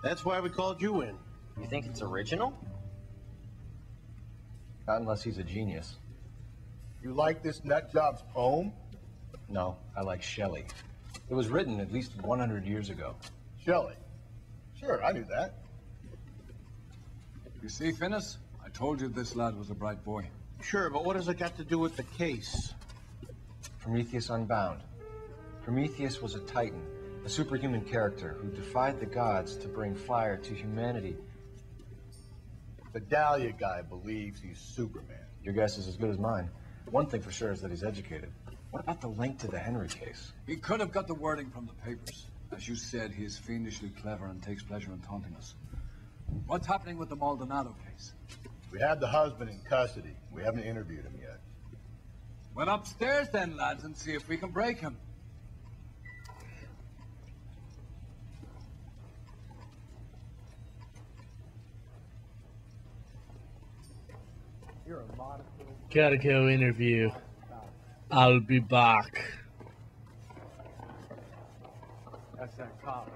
That's why we called you in. You think it's original? Not unless he's a genius. You like this nutjob's poem? No, I like Shelley. It was written at least 100 years ago. Shelley. Sure, I knew that. You see, Finnis? I told you this lad was a bright boy. Sure, but what has it got to do with the case? Prometheus Unbound. Prometheus was a titan, a superhuman character who defied the gods to bring fire to humanity. The Dahlia guy believes he's Superman. Your guess is as good as mine. One thing for sure is that he's educated. What about the link to the Henry case? He could have got the wording from the papers. As you said, he is fiendishly clever and takes pleasure in taunting us. What's happening with the Maldonado case? We have the husband in custody. We haven't interviewed him yet. Well, upstairs then, lads, and see if we can break him. Gotta go interview. I'll be back. That's that cop.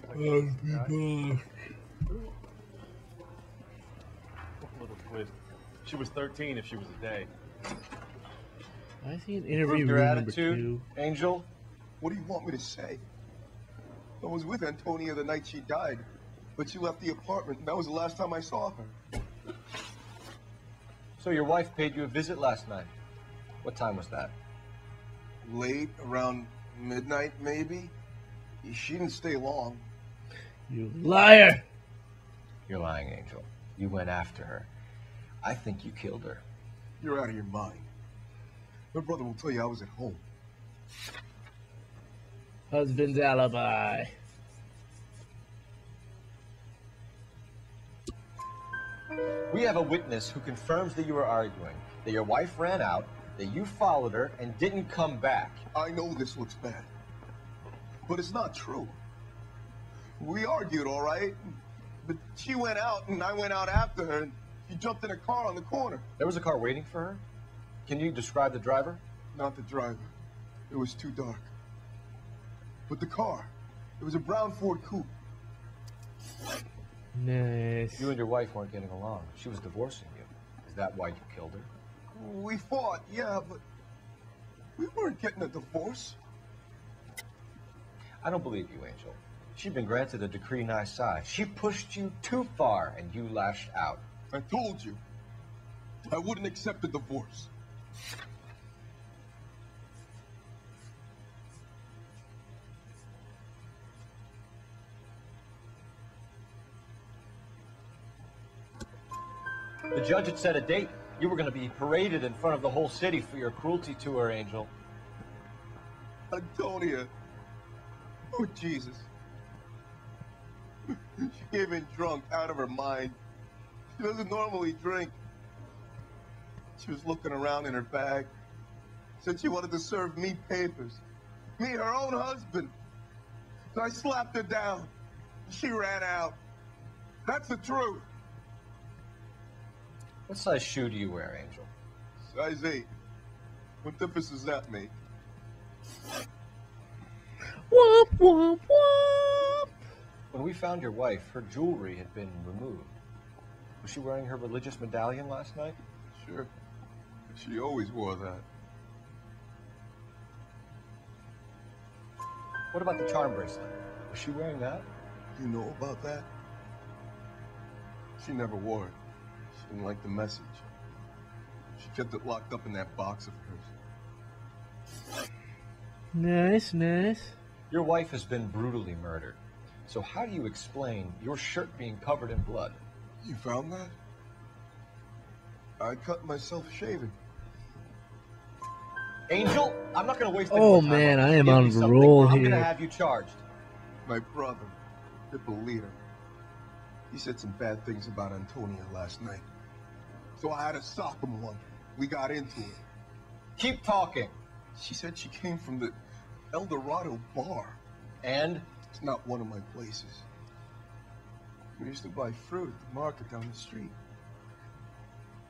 I'll be back. Little twist. She was 13 if she was a day. I see an interview Your room number attitude, 2. Angel? What do you want me to say? I was with Antonia the night she died, but she left the apartment, and that was the last time I saw her. So your wife paid you a visit last night. What time was that? Late, around midnight, maybe? She didn't stay long. You liar! You're lying, Angel. You went after her. I think you killed her. You're out of your mind. My brother will tell you I was at home. Husband's alibi. We have a witness who confirms that you were arguing, that your wife ran out, that you followed her and didn't come back. I know this looks bad, but it's not true. We argued, all right? But she went out, and I went out after her, and she jumped in a car on the corner. There was a car waiting for her? Can you describe the driver? Not the driver. It was too dark. But the car, it was a brown Ford coupe. Nice. You and your wife weren't getting along. She was divorcing you. Is that why you killed her? We fought, yeah, but we weren't getting a divorce. I don't believe you, Angel. She'd been granted a decree nisi. She pushed you too far, and you lashed out. I told you, I wouldn't accept a divorce. The judge had set a date. You were going to be paraded in front of the whole city for your cruelty to her, Angel. Antonia. Oh, Jesus. She came in drunk, out of her mind. She doesn't normally drink. She was looking around in her bag. Said she wanted to serve me papers. Me, her own husband. So I slapped her down. She ran out. That's the truth. What size shoe do you wear, Angel? Size 8. What difference does that make? Womp, womp, womp. When we found your wife, her jewelry had been removed. Was she wearing her religious medallion last night? Sure. She always wore that. What about the charm bracelet? Was she wearing that? You know about that? She never wore it. She didn't like the message. She kept it locked up in that box of hers. Nice, nice. Your wife has been brutally murdered. So how do you explain your shirt being covered in blood? You found that? I cut myself shaving. Angel, I'm not going to waste any Oh more time man, on I this. am Give on me a something, roll or I'm going to here. have you charged. My brother, the leader, he said some bad things about Antonia last night. So I had to sock him one. We got into it. Keep talking. She said she came from the El Dorado bar. And? It's not one of my places. We used to buy fruit at the market down the street.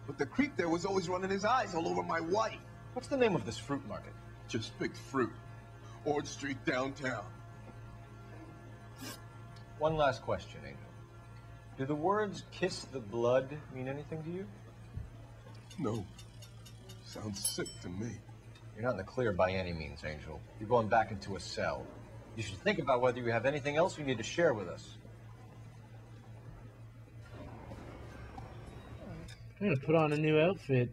But the creep there was always running his eyes all over my wife. What's the name of this fruit market? Just picked fruit. Ord Street downtown. One last question, Angel. Do the words kiss the blood mean anything to you? No. Sounds sick to me. You're not in the clear by any means, Angel. You're going back into a cell. You should think about whether you have anything else you need to share with us. I'm gonna put on a new outfit.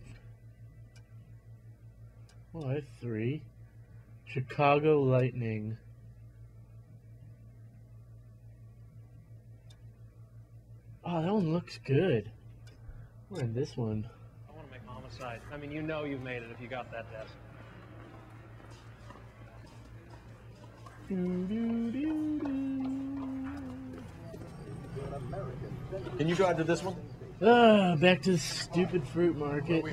Oh, I have 3. Chicago Lightning. Oh, that one looks good. I'm wearing this one. I want to make homicide. I mean, you know you've made it if you got that desk. Can you drive to this one? Back to the stupid fruit market.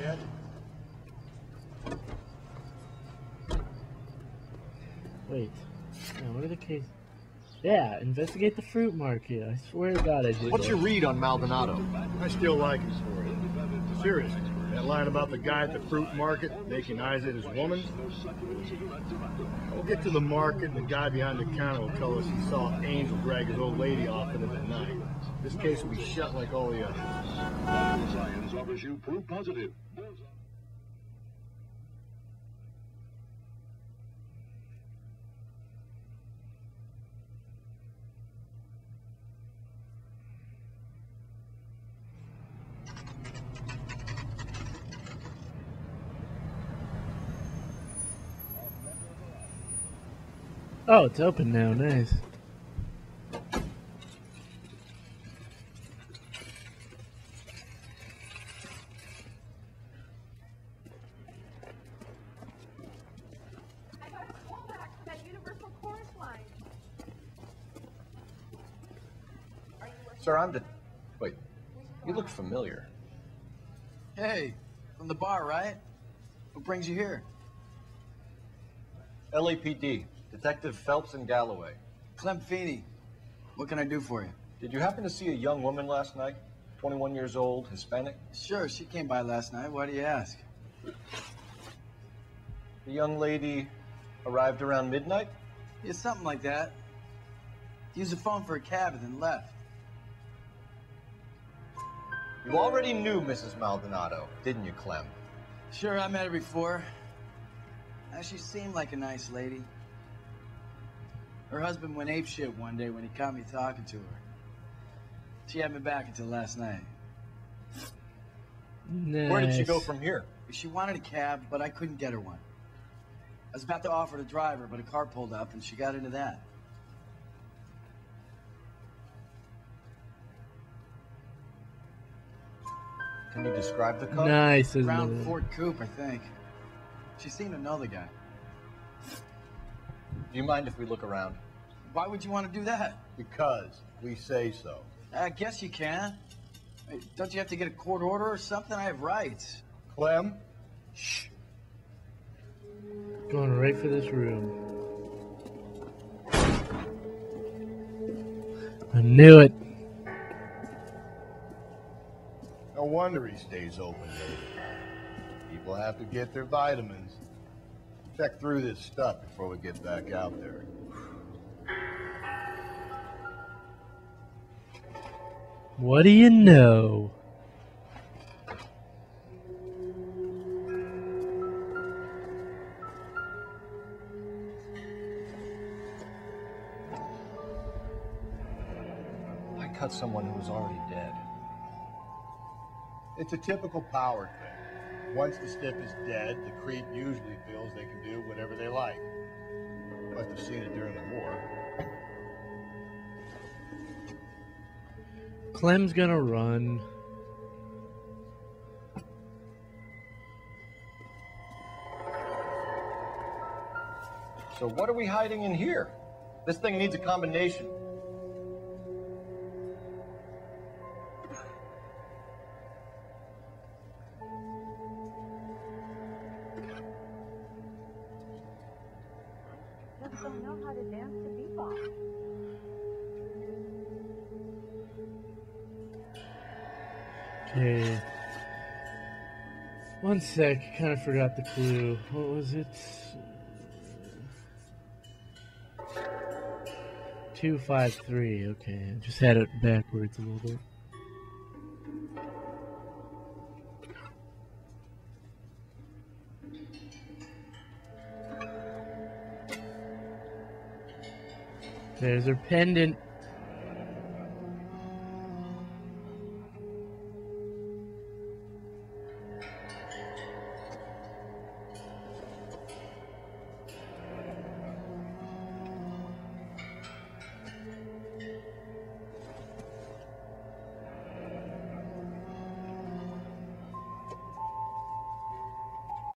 Wait. Now, what are the cases? Yeah, investigate the fruit market. I swear to God, I did. What's your read on Maldonado? I still like his story. Seriously, that line about the guy at the fruit market making eyes at his woman. We'll get to the market and the guy behind the counter will tell us he saw Angel drag his old lady off into the night. This case will be shut like all the others. Science offers you proof positive. Oh, it's open now. Nice. Sir, Wait, you look familiar. Hey, from the bar, right? What brings you here? LAPD, Detective Phelps and Galloway. Clem Feeney. What can I do for you? Did you happen to see a young woman last night? 21 years old, Hispanic? Sure, she came by last night. Why do you ask? The young lady arrived around midnight? Yeah, something like that. Used the phone for a cab and then left. You already knew Mrs. Maldonado, didn't you, Clem? Sure, I met her before. She seemed like a nice lady. Her husband went apeshit one day when he caught me talking to her. She had me back until last night. Nice. Where did she go from here? She wanted a cab, but I couldn't get her one. I was about to offer to drive her, but a car pulled up and she got into that. Can you describe the car? Nice, isn't Brown it? Ford Coupe, I think. She seemed to know the guy. Do you mind if we look around? Why would you want to do that? Because we say so. I guess you can. Hey, don't you have to get a court order or something? I have rights. Clem? Shh. Going right for this room. I knew it. No wonder he stays open late. People have to get their vitamins. Check through this stuff before we get back out there. What do you know? I cut someone who was already dead. It's a typical power thing. Once the stiff is dead, the creep usually feels they can do whatever they like. Must have seen it during the war. Clem's gonna run. So what are we hiding in here? This thing needs a combination. Just don't know how to dance to bebop. Okay. One sec, kind of forgot the clue. What was it? 253. Okay, I just had it backwards a little bit. There's her pendant.